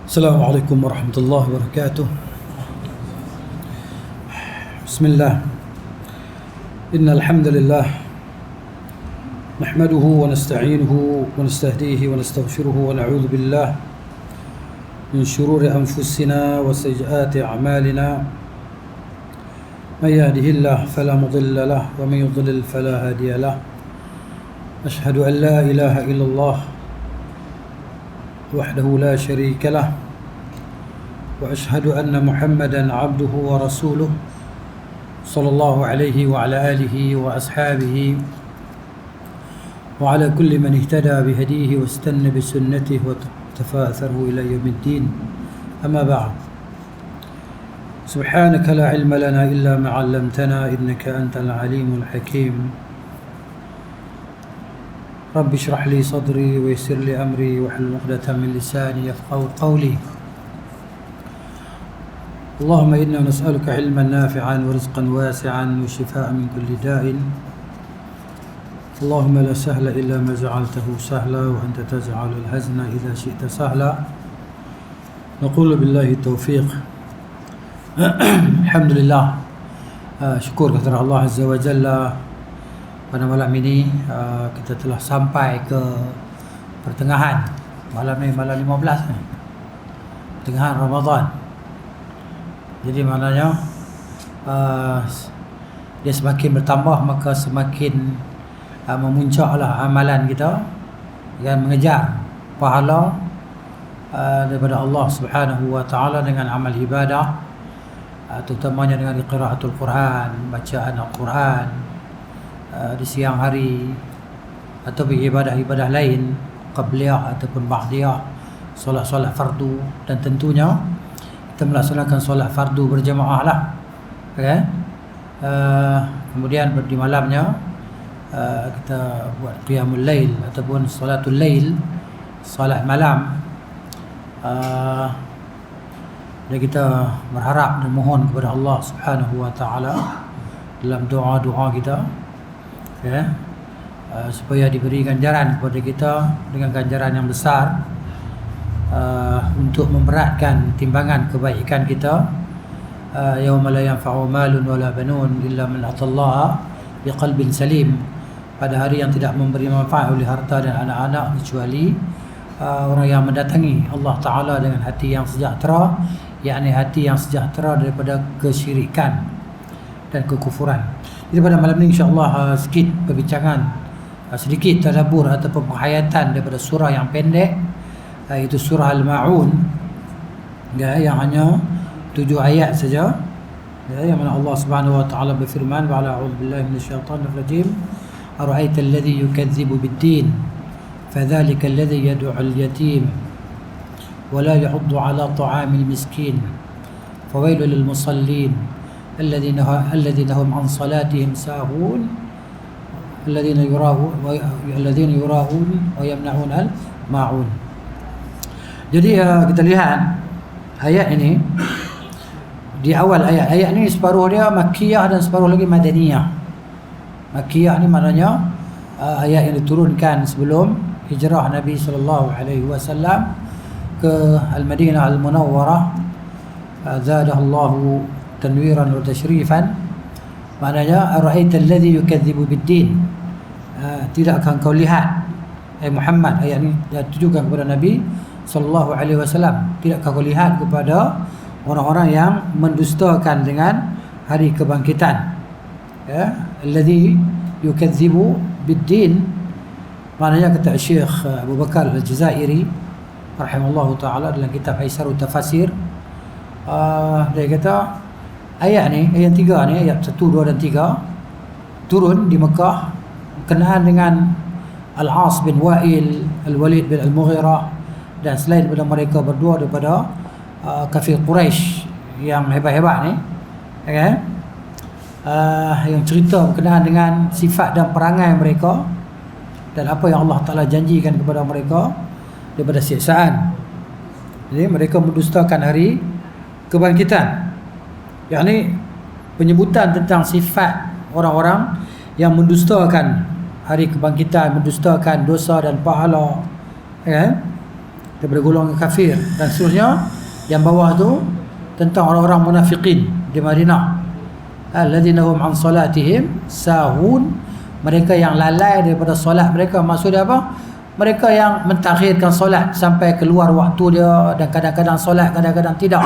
السلام عليكم ورحمة الله وبركاته. بسم الله. إن الحمد لله نحمده ونستعينه ونستهديه ونستغفره ونعوذ بالله من شرور أنفسنا وسيئات أعمالنا. من يهده الله فلا مضل له ومن يضلل فلا هادي له. أشهد أن لا إله إلا الله وحده لا شريك له، وأشهد أن محمدا عبده ورسوله صلى الله عليه وعلى آله وأصحابه وعلى كل من اهتدى بهديه واستنى بسنته واقتفى أثره إلى يوم الدين. أما بعد، سبحانك لا علم لنا إلا ما علمتنا إنك أنت العليم الحكيم. رب اشرح لي صدري ويسر لي أمري واحلل عقدة من لساني يفقهوا قولي. اللهم إنا نسألك علما نافعا ورزقا واسعا وشفاء من كل داء. اللهم لا سهل إلا ما جعلته سهلا وأنت تجعل الحزن إذا شئت سهلا. نقول بالله التوفيق. Alhamdulillah, syukur kepada Allah Azza wa Jalla. Pada malam ini kita telah sampai ke pertengahan. Malam ni malam 15 ni, pertengahan Ramadan. Jadi maknanya dia semakin bertambah, maka semakin memuncaklah amalan kita dan mengejar pahala daripada Allah Subhanahu wa taala dengan amal ibadah, terutamanya dengan qiraatul Quran, bacaan Al-Quran di siang hari, atau ibadah-ibadah lain qabliyah ataupun ba'diyah, solat-solat fardu, dan tentunya kita melaksanakan solat fardu berjamaah lah, okay? Kemudian di malamnya kita buat qiyamul lail ataupun salatul lail, solat malam. Dan kita berharap dan mohon kepada Allah Subhanahu wa taala dalam doa-doa kita, ya, supaya diberi ganjaran kepada kita dengan ganjaran yang besar, untuk memberatkan timbangan kebaikan kita. Yauma la yanfa'u malun wala banun illa man atallaha biqalbin salim. Pada hari yang tidak memberi manfaat oleh harta dan anak-anak kecuali orang yang mendatangi Allah Ta'ala dengan hati yang sejahtera, yakni hati yang sejahtera daripada kesyirikan dan kekufuran. Jadi pada malam ini insya-Allah sikit perbincangan, sedikit tadabbur ataupun penghayatan daripada surah yang pendek, iaitu surah Al-Ma'un, ya, yang hanya 7 ayat saja, ya, yang mana Allah Subhanahu wa taala berfirman, wa a'udzubillahi minasyaitonir rajim, ara'aita alladhi yukadzibu bid-din fadzalika alladhi yad'u al-yatim wa la yahuddu 'ala ta'amil miskin fawailul lil musallin الذين هم عن صلاتهم ساهون الذين يراءون ويمنعون الماعون. Jadi kita lihat ayat ini, di awal ayat ini separuh dia Makkiyah dan separuh lagi Madaniyah. Makkiyah ni maknanya ayat yang diturunkan sebelum hijrah Nabi sallallahu alaihi wasallam ke Al-Madinah Al-Munawwarah, zadahallahu tanwiran wa tashrifan. Maknanya ara'aita alladhi yukadzibu bid-din, tidakkah kau lihat Muhammad, ayat ini ditujukan kepada Nabi sallallahu alaihi wasallam, tidakkah kau lihat kepada orang-orang yang mendustakan dengan hari kebangkitan, ya, alladhi yukadzibu bid-din. Maknanya kata Syekh Abu Bakar Al-Jazairi rahimahullahu taala dalam kitab Aisarut Tafasir, dia kata ayat ni, ayat 3 ni, ayat 1, 2 dan 3 turun di Mekah berkenaan dengan Al-As bin Wa'il, Al-Walid bin Al-Mughirah, dan selain daripada mereka berdua daripada kafir Quraisy yang hebat-hebat ni, okay? Yang cerita berkenaan dengan sifat dan perangai mereka dan apa yang Allah Ta'ala janjikan kepada mereka daripada siksaan. Jadi mereka mendustakan hari kebangkitan, yakni penyebutan tentang sifat orang-orang yang mendustakan hari kebangkitan, mendustakan dosa dan pahala, ya. daripada golongan kafir, dan seterusnya. Yang bawah tu tentang orang-orang munafiqin di Madinah, alladzina hum an salatihim sahun, mereka yang lalai daripada solat mereka. Maksudnya apa? Mereka yang mentakhirkan solat sampai keluar waktu dia, dan kadang-kadang solat, kadang-kadang tidak.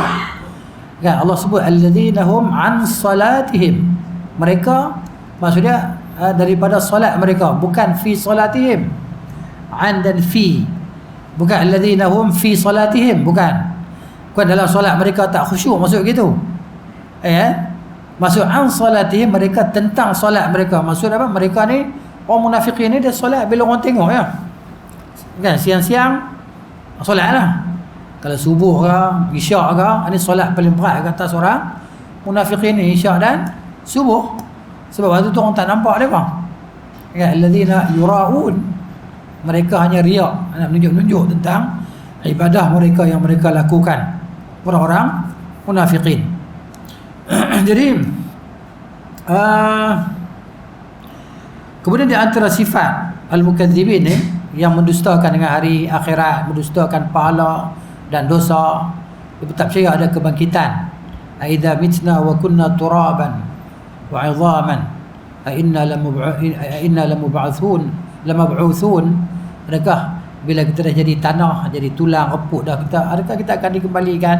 Kan Allah sebut alladzina hum an salatihim, mereka maksudnya daripada solat mereka, bukan fi salatihim. An dan fi, bukan alladzina hum fi salatihim, bukan dalam solat mereka tak khusyuk, maksud gitu. Maksud an salatihim, mereka tentang solat mereka. Maksud apa? Mereka ni orang munafikin ni, dia solat bila orang tengok ya. Kan siang-siang solat lah. Kalau subuh ke, isyak ke, ini solat paling berat ke atas orang munafikin ni, isyak dan subuh. Sebab waktu tu orang tak nampak mereka. Kan alladzina yura'un, mereka hanya riak, nak menunjuk-nunjuk tentang ibadah mereka yang mereka lakukan, orang-orang munafiqin. Jadi kemudian di antara sifat al-mukadzibin ni, yang mendustakan dengan hari akhirat, mendustakan pahala dan dosa, dia tak percaya ada kebangkitan. Aidza mitna wa kunna turaban wa 'idhaman a inna lamub'atsun. Mereka bila kita dah jadi tanah, jadi tulang repuk dah, adakah kita akan dikembalikan?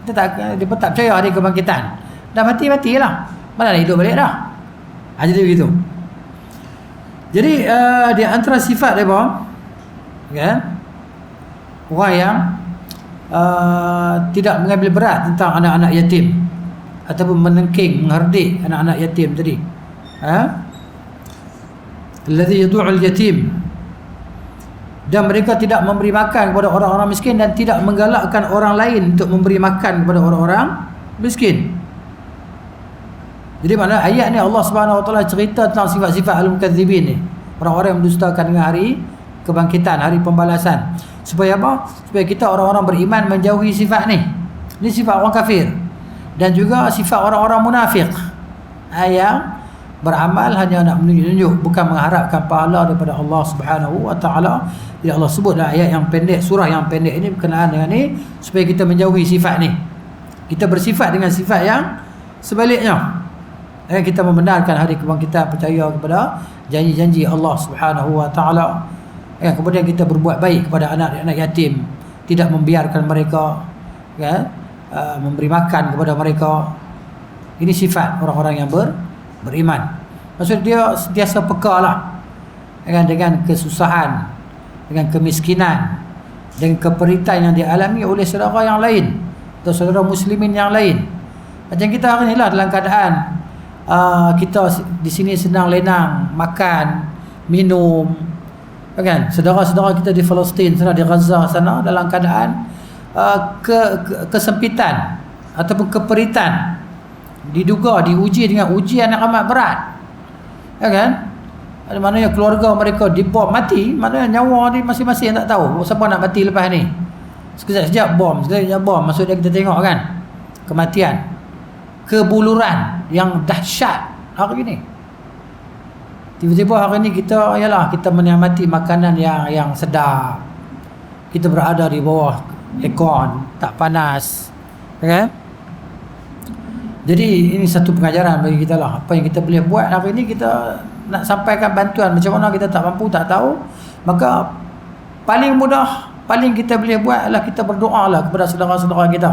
Dia tak percaya ada kebangkitan. Dah matilah, mana nak hidup balik dah. Jadi begitu. Jadi di antara sifat dia kan, orang yang tidak mengambil berat tentang anak-anak yatim, ataupun menengking, mengherdik anak-anak yatim tadi. Alladhi yadu'ul yatim, dan mereka tidak memberi makan kepada orang-orang miskin, dan tidak menggalakkan orang lain untuk memberi makan kepada orang-orang miskin. Jadi mana ayat ni Allah Subhanahu Wa Taala cerita tentang sifat-sifat al-mukadzibin ni, orang-orang yang mendustakan dengan hari kebangkitan, hari pembalasan. Supaya apa? Supaya kita orang-orang beriman menjauhi sifat ni. Ini sifat orang kafir, dan juga sifat orang-orang munafik yang beramal hanya nak menunjuk-nunjuk, bukan mengharapkan pahala daripada Allah Subhanahu Wa Taala. Jadi Allah sebut dalam ayat yang pendek, surah yang pendek ini berkenaan dengan ni, supaya kita menjauhi sifat ni. Kita bersifat dengan sifat yang sebaliknya. Kita membenarkan hari kebangkitan, percaya kepada janji-janji Allah Subhanahu Wa Taala. Kemudian kita berbuat baik kepada anak-anak yatim, tidak membiarkan mereka, memberi makan kepada mereka. Ini sifat orang-orang yang beriman. Maksud dia sentiasa peka lah dengan kesusahan, dengan kemiskinan, dengan keperitan yang dialami oleh saudara yang lain, atau saudara muslimin yang lain. Macam kita hari ni lah, dalam keadaan kita di sini senang lenang, makan, minum, kan? Saudara-saudara kita di Palestin sana, di Gaza sana, dalam keadaan kesempitan ataupun keperitan, diduga diuji dengan ujian yang amat berat, kan? Maknanya keluarga mereka dibom mati, maknanya nyawa ni masing-masing tak tahu siapa nak mati lepas ni. Sekejap-sekejap bom, sekejap bom. Maksudnya kita tengok kan, kematian, kebuluran yang dahsyat hari ni. Tiba-tiba hari ni kita menikmati makanan yang sedap. Kita berada di bawah aircon, tak panas, kan? Jadi ini satu pengajaran bagi kita lah. Apa yang kita boleh buat hari ni, kita nak sampaikan bantuan macam mana kita tak mampu, tak tahu, maka paling mudah, paling kita boleh buat adalah kita berdoa lah kepada saudara-saudara kita,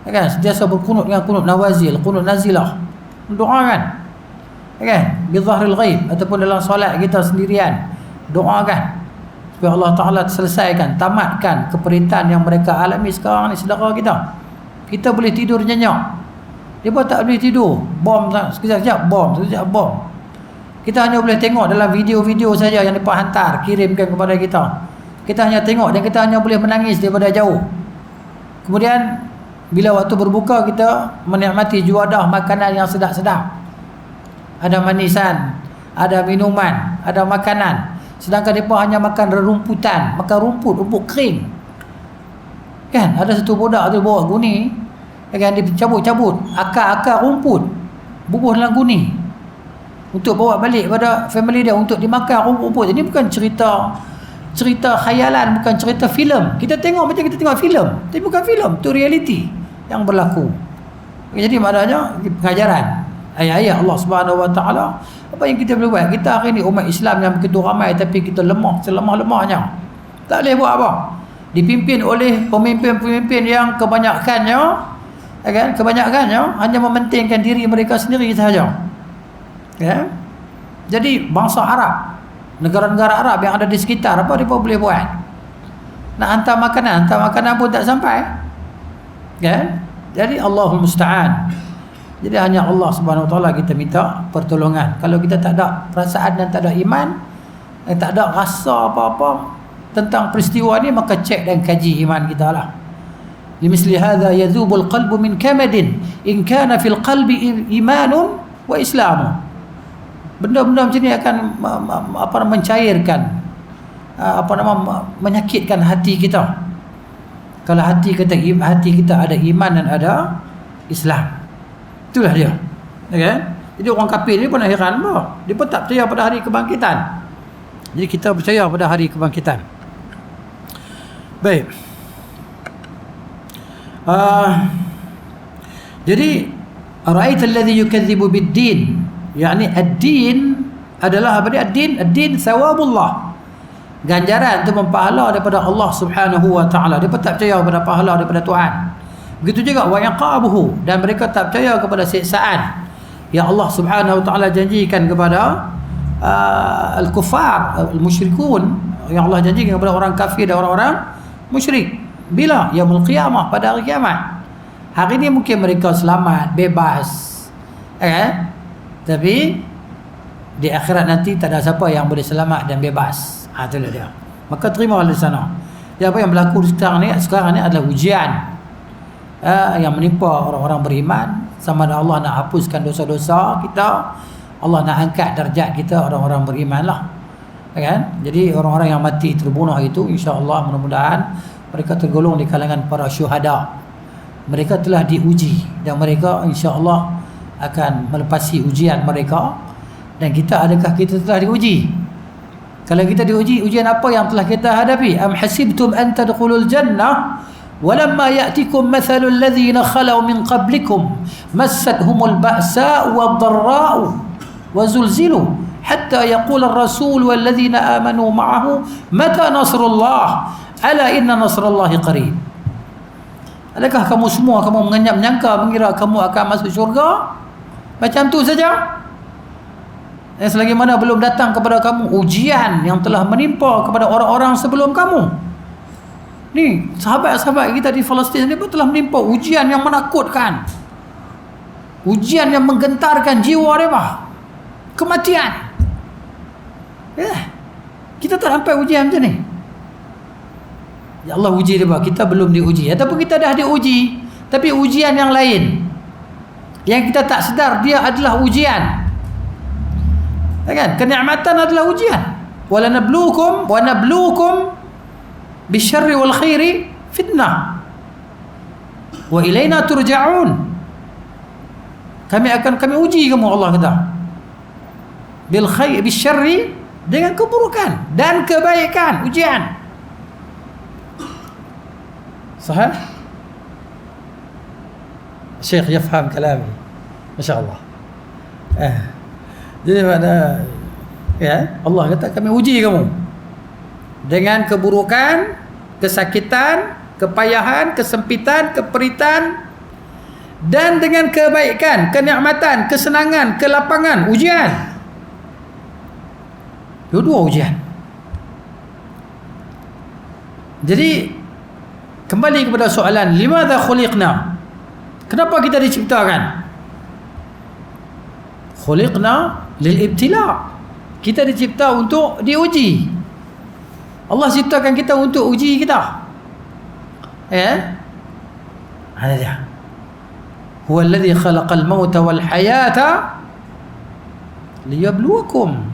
kan? Sentiasa berkunut dengan kunut nawazil, kunut nazilah, doakan, kan? Bizahril ghaib, ataupun dalam solat kita sendirian, doakan supaya Allah Ta'ala selesaikan, tamatkan keperitan yang mereka alami sekarang ni saudara kita. Kita boleh tidur nyenyak, dia pun tak boleh tidur. Bom sekejap-sekejap bom, sekejap bom. Kita hanya boleh tengok dalam video-video saja yang mereka hantar, kirimkan kepada kita. Kita hanya tengok dan kita hanya boleh menangis daripada jauh. Kemudian bila waktu berbuka, kita menikmati juadah makanan yang sedap-sedap. Ada manisan, ada minuman, ada makanan. Sedangkan mereka hanya makan rerumputan, makan rumput kering. Kan? Ada satu budak tu bawa guni, kan, dia cabut-cabut akar-akar rumput, bubuh dalam guni, untuk bawa balik pada family dia untuk dimakan rumput. Ini bukan cerita cerita khayalan, bukan cerita filem. Kita tengok macam kita tengok filem, tapi bukan filem, tu realiti yang berlaku. Jadi maknanya pengajaran ayat-ayat Allah Subhanahu Wa Taala. Apa yang kita boleh buat? Kita hari ni umat Islam yang begitu ramai tapi kita lemah, selemah-lemahnya. Tak boleh buat apa. Dipimpin oleh pemimpin-pemimpin yang kebanyakannya hanya mementingkan diri mereka sendiri sahaja. Ya. Jadi bangsa Arab, negara-negara Arab yang ada di sekitar, apa mereka boleh buat? Nak hantar makanan pun tak sampai. Ya. Jadi Allahul Musta'an. Jadi hanya Allah Subhanahu Wa Taala kita minta pertolongan. Kalau kita tak ada perasaan dan tak ada iman, tak ada rasa apa-apa tentang peristiwa ni, maka cek dan kaji iman kita lah. Limisli hadza yadhubul qalbu min kamadin in kana fil qalbi imanun wa islamu. Benda-benda macam ni akan mencairkan, menyakitkan hati kita. Kalau hati kita ada iman dan ada Islam. Itulah dia. Okay? Jadi orang kafir ni pun akhiran apa? Dia pun tak percaya pada hari kebangkitan. Jadi kita percaya pada hari kebangkitan. Baik. Jadi ara'aita alladhi yukadzibu bid-din, yakni ad-din adalah apa dia? Ad-din thawabullah. Ganjaran itu pahala daripada Allah Subhanahu Wa Taala. Dia pun tak percaya pada pahala daripada Tuhan. Begitu juga wa yaqabuhu, dan mereka tak percaya kepada siksaan yang Allah Subhanahu Wa Taala janjikan kepada al-kuffar, al-musyrikun, yang Allah janjikan kepada orang kafir dan orang-orang musyrik. Bila? Yaumul qiyamah, pada hari kiamat. Hari ini mungkin mereka selamat, bebas, tapi di akhirat nanti tak ada siapa yang boleh selamat dan bebas. Itulah dia. Maka terima di sana. Jadi apa yang berlaku sekarang ni adalah ujian yang menimpa orang-orang beriman. Sama ada Allah nak hapuskan dosa-dosa kita, Allah nak angkat darjat kita, orang-orang beriman lah. Kan? Jadi orang-orang yang mati terbunuh itu, insya-Allah mudah-mudahan mereka tergolong di kalangan para syuhada. Mereka telah diuji dan mereka insya-Allah akan melepasi ujian mereka. Dan kita, adakah kita telah diuji? Kalau kita diuji, ujian apa yang telah kita hadapi? Am hasibtum an tadkhulul jannah walamma ya'tikum mathalul ladzina khalau min qablikum massathumul ba'sa'u wad-dharra'u wa zulzilu hatta yaqula ar-rasul wal ladzina amanu ma'ahu mata nasrullah ala inna nasrallahi qarib. Adakah kamu semua menyangka mengira kamu akan masuk syurga? Macam tu saja. Selagi mana belum datang kepada kamu ujian yang telah menimpa kepada orang-orang sebelum kamu. Ni sahabat-sahabat kita di Palestin ni pun telah menimpa ujian yang menakutkan, ujian yang menggentarkan jiwa mereka, kematian. Kita tak sampai ujian macam ni. Ya Allah uji mereka, kita belum diuji. Ataupun kita dah diuji, tapi ujian yang lain yang kita tak sedar dia adalah ujian. Kan? Kenikmatan adalah ujian. Wala nabluukum wa nabluukum bisyarri wal khairi fitnah. Wa ilaina turja'un. Kami uji kamu, Allah kata. Bil khair bisyarri, dengan keburukan dan kebaikan, ujian. Sahih? Syekh yafham kalami. Masya-Allah. Jadi mana Allah kata kami uji kamu dengan keburukan, kesakitan, kepayahan, kesempitan, keperitan, dan dengan kebaikan, kenikmatan, kesenangan, kelapangan, ujian. Dua ujian. Jadi kembali kepada soalan, limadza khuliqna? Kenapa kita diciptakan? Khuliqna lil ibtila. Kita dicipta untuk diuji. Allah ciptakan kita untuk uji kita. Ada dia. Huwa alladhi khalaqal mauta wal hayata liyabluwakum.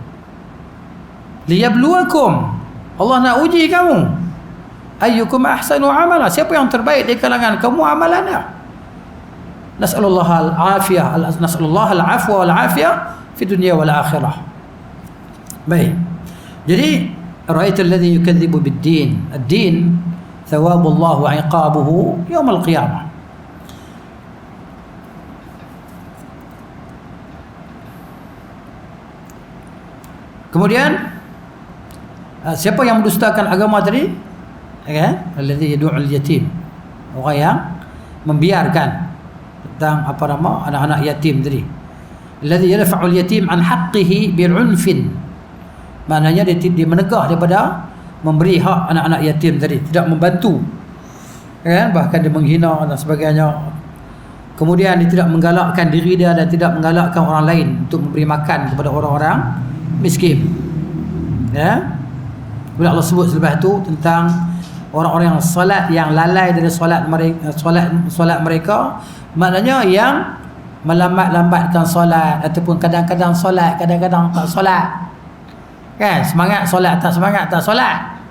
Allah nak uji kamu. Ayyukum ahsanu amala. Siapa yang terbaik di kalangan kamu amalannya? Nas'alullah al-afiyah, nas'alullah al-afwa wal afiyah fi dunya wal akhirah. Baik. Jadi Ara'aita alladhi yukadzibu bid-din. Ad-din thawabullah wa 'iqabuhu yaumil qiyamah. Kemudian siapa yang mendustakan agama tadi? Ya, alladhi yad'ul yatim. Orang yang membiarkan tentang anak-anak yatim tadi. Alladhi yarfa'ul yatim an haqqihi bi'unfin. Maknanya dia menegah daripada memberi hak anak-anak yatim tadi, tidak membantu. Kan? Bahkan dia menghina dan sebagainya. Kemudian dia tidak menggalakkan diri dia dan tidak menggalakkan orang lain untuk memberi makan kepada orang-orang miskin. Ya. Bila Allah sebut selepas itu tentang orang-orang yang solat, yang lalai dari solat mereka, maknanya yang melambat-lambatkan solat ataupun kadang-kadang solat, kadang-kadang tak solat. Kan, semangat solat, tak semangat tak solat.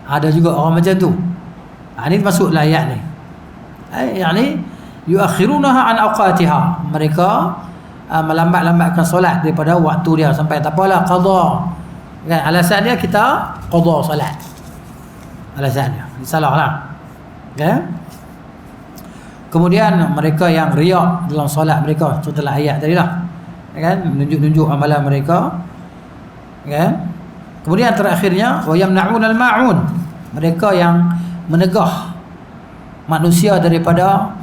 Ada juga orang macam tu. Ini masuklah ayat ni. Yani yuakhirunaha an awqatiha. Mereka melambat-lambatkan solat daripada waktu dia sampai tak apalah qada. Kan, alasan dia kita qada solat. Alasan dia. Salahlah. Kan? Kemudian mereka yang riak dalam solat mereka, contohlah ayat tadilah. Kan, menunjuk-nunjuk amalan mereka. Kan? Kemudian terakhirnya wa yamna'unal ma'un. Mereka yang menegah manusia daripada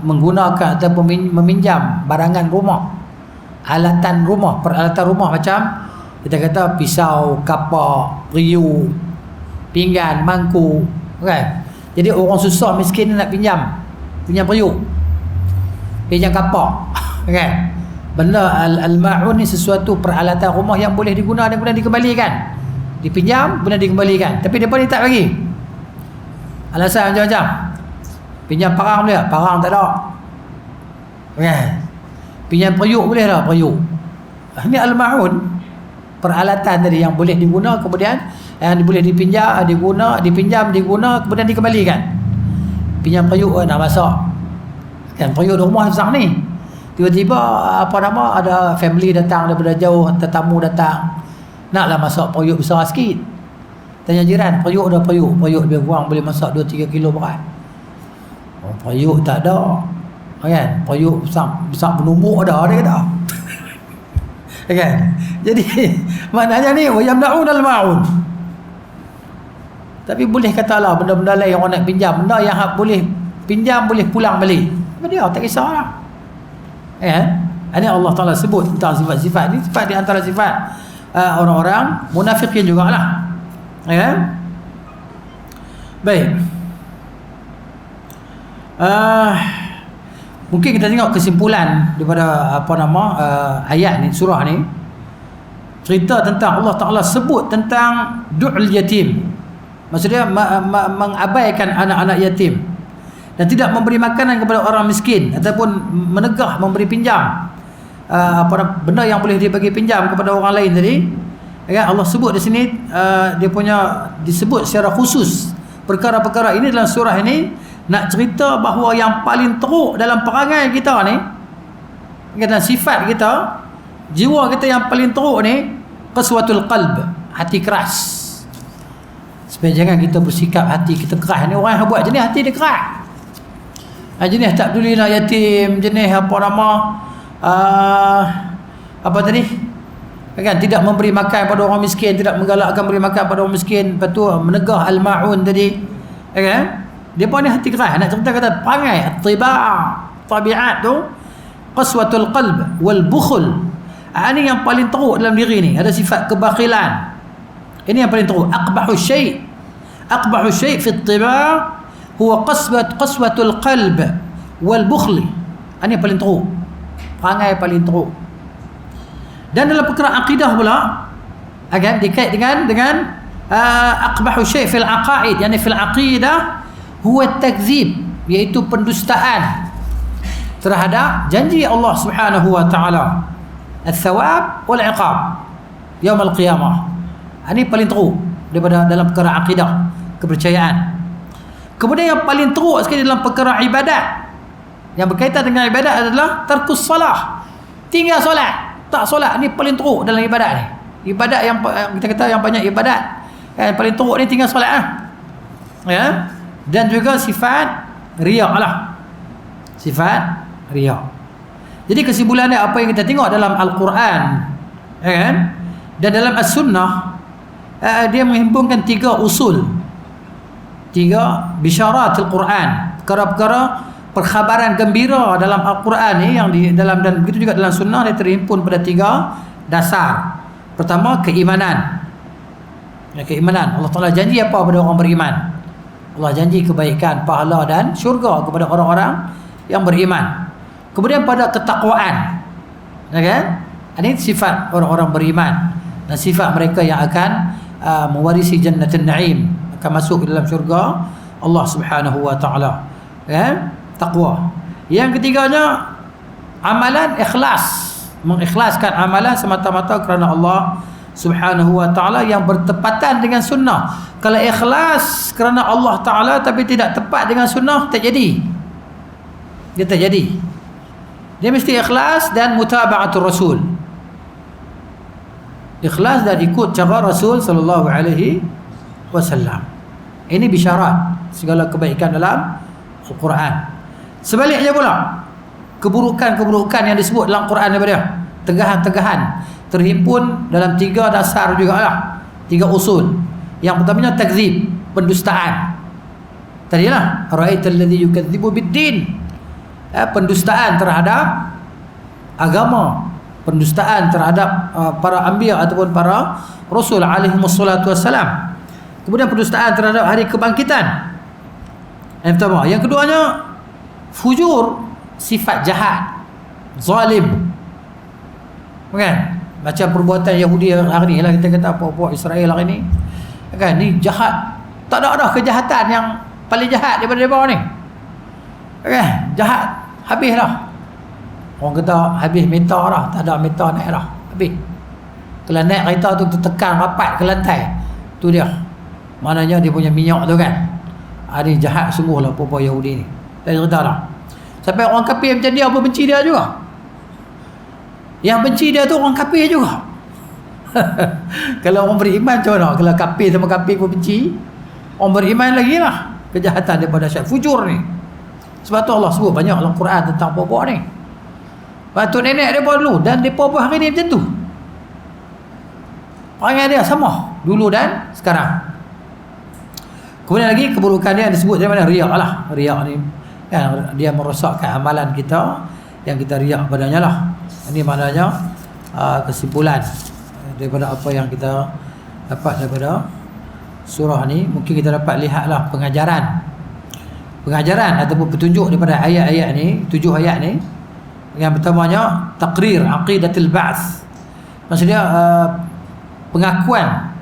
menggunakan atau meminjam barangan rumah, alatan rumah, peralatan rumah macam kita kata pisau, kapak, periuk, pinggan, mangkuk, kan? Jadi orang susah miskin nak pinjam periuk, pinjam kapak, kan? Benda al-ma'un ni sesuatu peralatan rumah yang boleh digunakan dan kemudian dikembalikan. Dipinjam, kemudian dikembalikan. Tapi mereka ni tak bagi. Alasan macam-macam. Pinjam parang boleh tak? Parang tak ada. Kan? Pinjam periuk boleh tak? Periuk. Ini al-ma'un. Peralatan tadi yang boleh diguna, kemudian yang boleh dipinjam, dipinjam, kemudian dikembalikan. Pinjam periuk nak masak. Kan periuk di rumah besar ni. Tiba-tiba ada family datang daripada jauh, tetamu datang, naklah masak periuk besar sikit. Tanya jiran, periuk lebih kurang boleh masak 2-3 kilo berat. Oh, periuk tak ada. Kan? Periuk besar penumbuk ada, dia kata. Kan? Jadi maknanya ni yamna'unal ma'un. Tapi boleh katalah benda-benda lain yang orang nak pinjam, benda yang boleh pinjam boleh pulang balik. Apa dia? Tak kisahlah. Ini Allah Ta'ala sebut tentang sifat-sifat ni. Sifat di antara sifat orang-orang munafikin jugalah. Baik. Mungkin kita tengok kesimpulan daripada ayat ni, surah ni. Cerita tentang Allah Ta'ala sebut tentang du'ul yatim. Maksudnya mengabaikan anak-anak yatim dan tidak memberi makanan kepada orang miskin ataupun menegah memberi pinjam benda yang boleh dia bagi pinjam kepada orang lain tadi. Ya, Allah sebut di sini disebut secara khusus perkara-perkara ini dalam surah ini nak cerita bahawa yang paling teruk dalam perangai kita ni, dalam sifat kita, jiwa kita yang paling teruk ni qaswatul qalb, hati keras. Supaya jangan kita bersikap hati kita keras ni. Orang yang buat jenis hati dia keras. Jenis tak peduli nak yatim, jenis tadi? Kan, tidak memberi makan pada orang miskin, tidak menggalakkan beri makan pada orang miskin, lepas tu menegah al-ma'un tadi. Kan? Dia pun ni hati keras. Nak cerita kata perangai at-tiba', tabiat tu qaswatul qalb wal bukhl. Ini yang paling teruk dalam diri ni. Ada sifat kebakhilan. Ini yang paling teruk. Aqbahu syai' fi at-tiba' huwa qaswatul qalb wal bukhl. Ini yang paling teruk. Perangai paling teruk. Dan dalam perkara akidah pula, akan dikait dengan aqbahu syai' fil aqaid, yani fil aqidah huwa takdzib, iaitu pendustaan terhadap janji Allah Subhanahu wa taala, al-thawab wal iqab yaum al-qiyamah. Ini paling teruk daripada dalam perkara akidah, kepercayaan. Kemudian yang paling teruk sekali dalam perkara ibadat, yang berkaitan dengan ibadat adalah tarkus salah, tinggal solat, tak solat. Ini paling teruk dalam ibadat ni. Ibadat yang kita kata yang banyak ibadat, paling teruk ni tinggal solat lah. Ya. Dan juga sifat riya lah. Sifat riya. Jadi kesimpulannya apa yang kita tengok dalam Al-Quran, kan? Dan dalam As-Sunnah, dia menghimpunkan 3 usul, 3 bisyarat Al-Quran, perkara-perkara perkhabaran gembira dalam Al-Quran ni yang di dalam, dan begitu juga dalam Sunnah, dia terhimpun pada 3 dasar. Pertama, keimanan. Ya, keimanan. Allah Ta'ala janji apa pada orang beriman? Allah janji kebaikan, pahala dan syurga kepada orang-orang yang beriman. Kemudian pada ketakwaan, ya kan? Ini sifat orang-orang beriman dan sifat mereka yang akan mewarisi jannatul na'im, akan masuk ke dalam syurga Allah Subhanahu wa taala. Ya, takwa. Yang ketiganya, amalan ikhlas, mengikhlaskan amalan semata-mata kerana Allah Subhanahu wa taala yang bertepatan dengan sunnah. Kalau ikhlas kerana Allah Taala tapi tidak tepat dengan sunnah, tak jadi. Dia tak jadi. Dia mesti ikhlas dan mutaba'atul Rasul. Ikhlas dan ikut cara Rasul sallallahu alaihi wasallam. Ini bisyarat segala kebaikan dalam Al-Quran. Sebaliknya pula, keburukan-keburukan yang disebut dalam Quran daripada tegahan-tegahan terhimpun dalam 3 dasar jugalah, 3 usul. Yang pertamanya takzib, pendustaan. Tadilah ara'aital ladzi yukadzibu bid-din, pendustaan terhadap agama, pendustaan terhadap para anbiya ataupun para rasul alaihi wassalatu wassalam. Kemudian pendustaan terhadap hari kebangkitan. Yang pertama. Yang keduanya, fujur, sifat jahat, zalim. Kan? Macam perbuatan Yahudi hari ni lah, kita kata apa-apa Israel hari ni. Kan, ni jahat. Tak ada kejahatan yang paling jahat daripada mereka ni. Kan? Jahat. Habislah. Orang kata habis meter dah, tak ada meter naik dah. Habis. Kalau naik kereta tu tertekan rapat ke lantai, tu dia. Maknanya dia punya minyak tu kan. Ini jahat sungguh lah perempuan Yahudi ni. Tak cerita dah. Sampai orang kafir macam dia pun benci dia juga. Yang benci dia tu orang kafir juga. Kalau orang beriman macam mana? Kalau kafir sama kafir pun benci, orang beriman lagi lah. Kejahatan daripada syaitan, fujur ni. Sebab tu Allah sebut banyak dalam Quran tentang puak-puak ni. Patut nenek dia pun dulu, dan dia pun hari ni macam tu. Perangai dia sama dulu dan sekarang. Kemudian lagi keburukan dia disebut dari mana? Riak lah. Riak ni kan, dia merosakkan amalan kita yang kita riak padanya lah. Ini maknanya kesimpulan daripada apa yang kita dapat daripada surah ni. Mungkin kita dapat lihatlah pengajaran ataupun petunjuk daripada ayat-ayat ni, 7 ayat ni. Yang pertamanya, taqrir aqidatul ba'ts. Maksudnya pengakuan,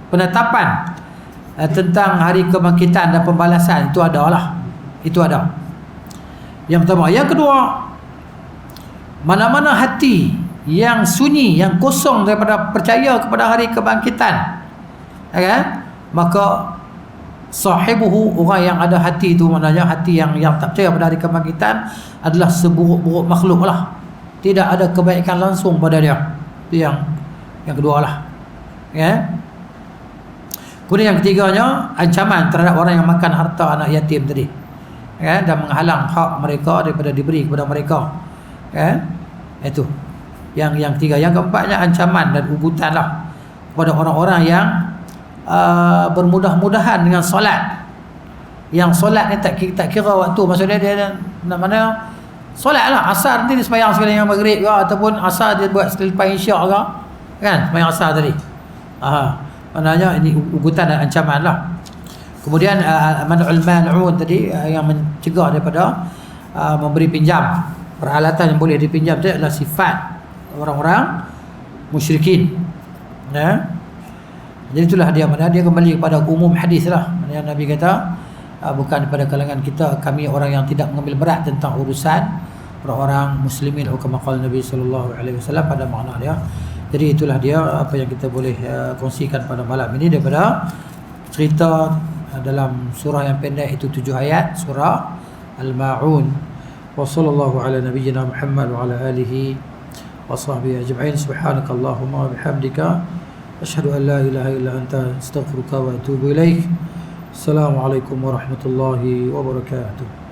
penetapan tentang hari kebangkitan dan pembalasan. Itu ada lah. Itu ada. Yang pertama. Yang kedua, mana-mana hati yang sunyi, yang kosong daripada percaya kepada hari kebangkitan, ya kan? Maka sahibuhu, orang yang ada hati itu, maknanya hati yang tak percaya pada hari kebangkitan, adalah seburuk-buruk makhluk lah. Tidak ada kebaikan langsung pada dia. Itu yang kedua lah, ya. Kemudian yang ketiganya, ancaman terhadap orang yang makan harta anak yatim tadi, ya, dan menghalang hak mereka daripada diberi kepada mereka, ya. Itu yang ketiga. Yang keempatnya, ancaman dan ugutan lah kepada orang-orang yang bermudah-mudahan dengan solat. Yang solat ni tak kira waktu, maksudnya dia nak mana solat lah. Asar nanti dia sembahyang sekali yang maghrib ke, ataupun asar dia buat selepas isyak ke, kan, sembahyang asar tadi. Maknanya ini ugutan dan ancaman lah. Kemudian man'ul man'un tadi, yang mencegah daripada memberi pinjam. Peralatan yang boleh dipinjam itu adalah sifat orang-orang musyrikin, ya. Jadi itulah dia, mana dia kembali kepada umum hadis lah. Yang Nabi kata, bukan daripada kalangan kita kami orang yang tidak mengambil berat tentang urusan orang-orang muslimin, atau kama qala Nabi sallallahu alaihi wasallam, pada makna dia. Jadi itulah dia apa yang kita boleh kongsikan pada malam ini daripada cerita dalam surah yang pendek itu, 7 ayat surah Al-Ma'un. Wa sallallahu ala nabiyyina Muhammad wa ala alihi wa sahbihi ajma'in. Subhanakallahumma wa bihamdika Asyhadu an la ilaha illa anta astaghfiruka wa atubu ilaik. Assalamualaikum warahmatullahi wabarakatuh.